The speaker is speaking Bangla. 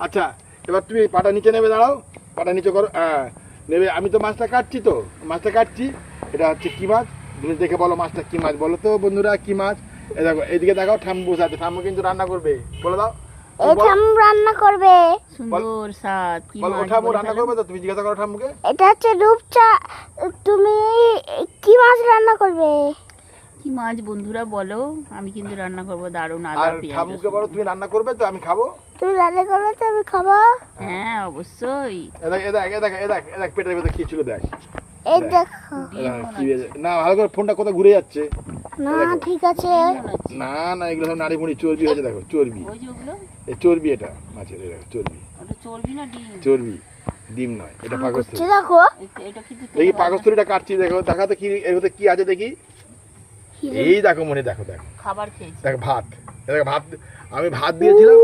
আচ্ছা, এবার তুমি পাটা নিচে নেবে, দাঁড়াও, পাটা নিচে করো, হ্যাঁ নেবে। আমি তো মাছটা কাটছি, মাছটা কাটছি। এটা হচ্ছে কি মাছ, তুমি দেখে বলো মাছটা কি মাছ, বলো তো বন্ধুরা কি মাছ। এই দেখো, এইদিকে দেখাও, ঠাম্মু বসে আছে, ঠাম্মু কিন্তু রান্না করবে, বলে দাও। এই ঠাম্মু রান্না করবে। সুন্দর স্বাদ। কি বলো, মাছ ঠাম্মু বলে রান্না ফেলো? করবে তো, তুমি জিজ্ঞাসা করো ঠাম্মুকে। এটা হচ্ছে রূপচা। তুমি কি মাছ রান্না করবে? কি মাছ বন্ধুরা বলো, আমি কিন্তু রান্না করবো দারুণ আদা আর পেঁয়াজ ঠাম্মুকে রসুন। বলো তুমি রান্না করবে তো, আমি খাবো। তুমি রান্না করবে তো আমি খাবো। হ্যাঁ অবশ্যই। এ দেখ পেটের ভেতরে কি ছিল, দেখ। এই দেখো। কি হয়েছে? না ভালো করে, ফোনটা কোথায় ঘুরে যাচ্ছে। না ঠিক আছে। না না, এগুলো সব নাড়ি মুড়ি চর্বি হয়েছে, দেখো চর্বি, ওই যে ওগুলো, এই চর্বি, এটা মাছের, এই দেখো চর্বি, ওটা চর্বি না ডিম? চর্বি, ডিম নয়, এটা পাকস্থলী। করছে দেখো। এটা কিন্তু দেখি পাকস্থলীটা কাটছি, দেখো দেখাতে কি এর মধ্যে কি আছে দেখি। এই দেখো মনে, দেখো দেখো খাবার খেয়েছি। দেখো ভাত, এ দেখো ভাত, আমি ভাত দিয়েছিলাম।